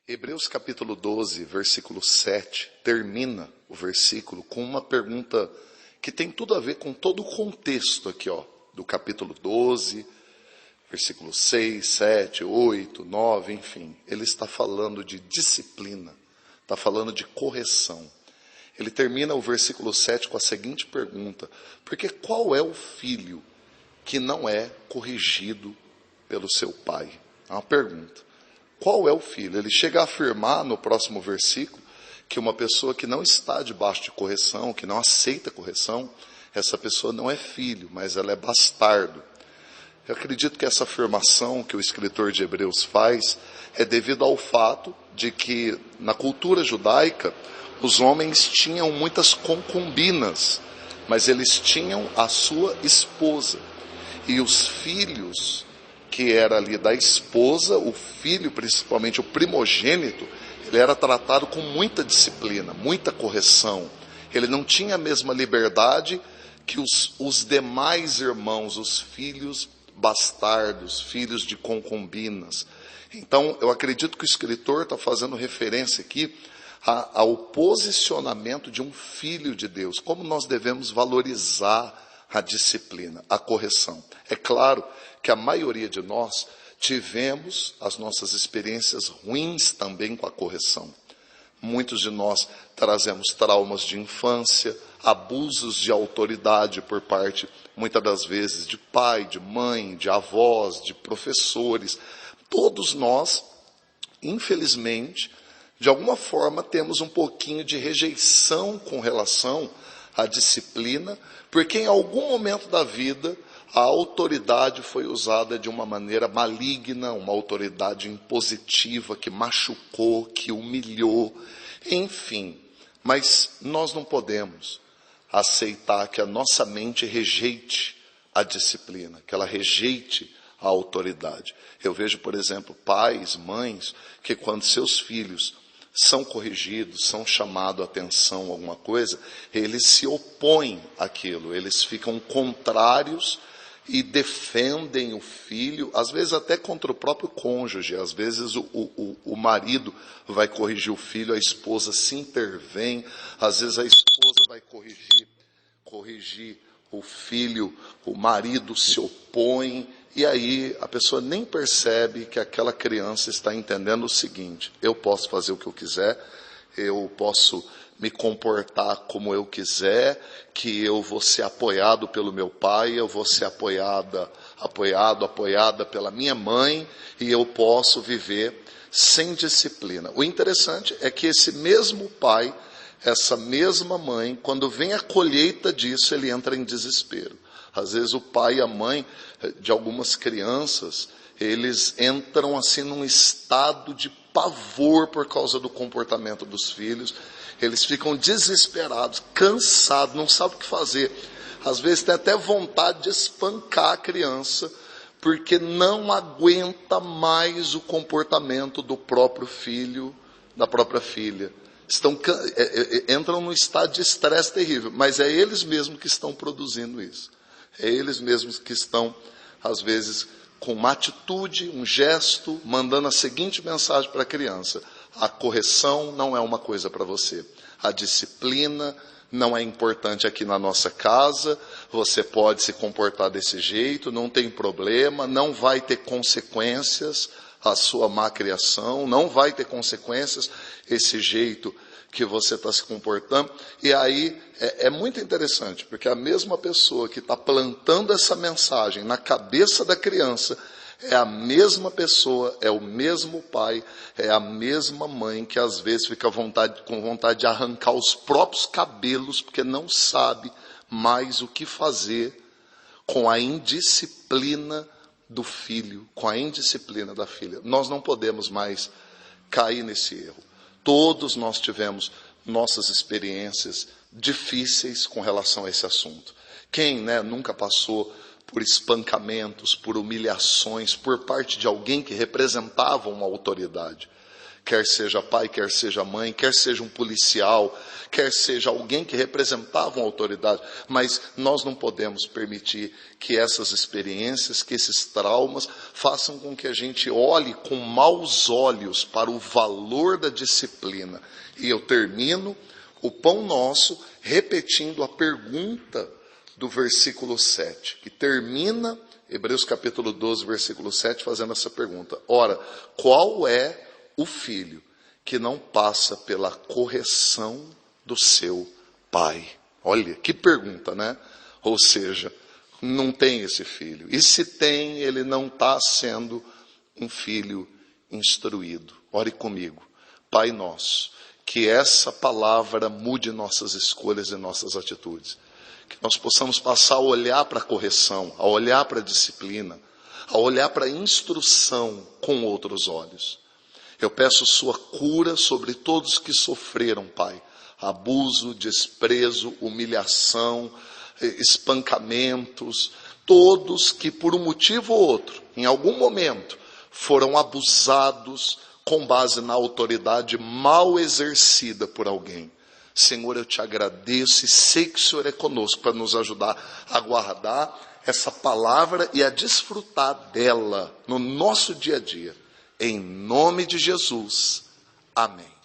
Hebreus capítulo 12, versículo 7, termina o versículo com uma pergunta que tem tudo a ver com todo o contexto aqui, do capítulo 12, versículo 6, 7, 8, 9, enfim. Ele está falando de disciplina, está falando de correção. Ele termina o versículo 7 com a seguinte pergunta: porque qual é o filho que não é corrigido pelo seu pai? É uma pergunta. Qual é o filho? Ele chega a afirmar no próximo versículo que uma pessoa que não está debaixo de correção, que não aceita correção, essa pessoa não é filho, mas ela é bastardo. Eu acredito que essa afirmação que o escritor de Hebreus faz é devido ao fato de que na cultura judaica os homens tinham muitas concubinas, mas eles tinham a sua esposa. E os filhos que era ali da esposa, o filho, principalmente o primogênito, ele era tratado com muita disciplina, muita correção. Ele não tinha a mesma liberdade que os demais irmãos, os filhos bastardos, filhos de concubinas. Então, eu acredito que o escritor está fazendo referência aqui ao posicionamento de um filho de Deus, como nós devemos valorizar a disciplina, a correção. É claro que a maioria de nós tivemos as nossas experiências ruins também com a correção. Muitos de nós trazemos traumas de infância, abusos de autoridade por parte, muitas das vezes, de pai, de mãe, de avós, de professores. Todos nós, infelizmente, de alguma forma temos um pouquinho de rejeição com relação à disciplina, porque em algum momento da vida a autoridade foi usada de uma maneira maligna, uma autoridade impositiva que machucou, que humilhou, enfim. Mas nós não podemos aceitar que a nossa mente rejeite a disciplina, que ela rejeite a autoridade. Eu vejo, por exemplo, pais, mães, que quando seus filhos são corrigidos, são chamados a atenção, alguma coisa, eles se opõem àquilo, eles ficam contrários e defendem o filho, às vezes até contra o próprio cônjuge. Às vezes o marido vai corrigir o filho, a esposa se intervém, às vezes a esposa vai corrigir o filho, o marido se opõe, e aí a pessoa nem percebe que aquela criança está entendendo o seguinte: eu posso fazer o que eu quiser, eu posso me comportar como eu quiser, que eu vou ser apoiado pelo meu pai, eu vou ser apoiada pela minha mãe, e eu posso viver sem disciplina. O interessante é que esse mesmo pai, essa mesma mãe, quando vem a colheita disso, ele entra em desespero. Às vezes o pai e a mãe de algumas crianças, eles entram assim num estado de pavor por causa do comportamento dos filhos. Eles ficam desesperados, cansados, não sabem o que fazer. Às vezes tem até vontade de espancar a criança, porque não aguenta mais o comportamento do próprio filho, da própria filha. Entram num estado de estresse terrível, mas é eles mesmos que estão produzindo isso. É eles mesmos que estão, às vezes, com uma atitude, um gesto, mandando a seguinte mensagem para a criança: a correção não é uma coisa para você. A disciplina não é importante aqui na nossa casa. Você pode se comportar desse jeito, não tem problema, não vai ter consequências a sua má criação, não vai ter consequências esse jeito que você está se comportando. E aí é muito interessante, porque a mesma pessoa que está plantando essa mensagem na cabeça da criança é a mesma pessoa, é o mesmo pai, é a mesma mãe que às vezes fica com vontade de arrancar os próprios cabelos, porque não sabe mais o que fazer com a indisciplina do filho, com a indisciplina da filha. Nós não podemos mais cair nesse erro. Todos nós tivemos nossas experiências difíceis com relação a esse assunto. Quem, nunca passou por espancamentos, por humilhações, por parte de alguém que representava uma autoridade? quer seja pai, quer seja mãe, quer seja um policial, quer seja alguém que representava uma autoridade, mas nós não podemos permitir que essas experiências, que esses traumas façam com que a gente olhe com maus olhos para o valor da disciplina. E eu termino o pão nosso repetindo a pergunta do versículo 7, que termina Hebreus capítulo 12, versículo 7, fazendo essa pergunta. Ora, qual é o filho que não passa pela correção do seu pai? Olha, que pergunta, né? Ou seja, não tem esse filho. E se tem, ele não está sendo um filho instruído. Ore comigo. Pai nosso, que essa palavra mude nossas escolhas e nossas atitudes. Que nós possamos passar a olhar para a correção, a olhar para a disciplina, a olhar para a instrução com outros olhos. Eu peço sua cura sobre todos que sofreram, Pai, abuso, desprezo, humilhação, espancamentos, todos que por um motivo ou outro, em algum momento, foram abusados com base na autoridade mal exercida por alguém. Senhor, eu te agradeço e sei que o Senhor é conosco para nos ajudar a guardar essa palavra e a desfrutar dela no nosso dia a dia. Em nome de Jesus. Amém.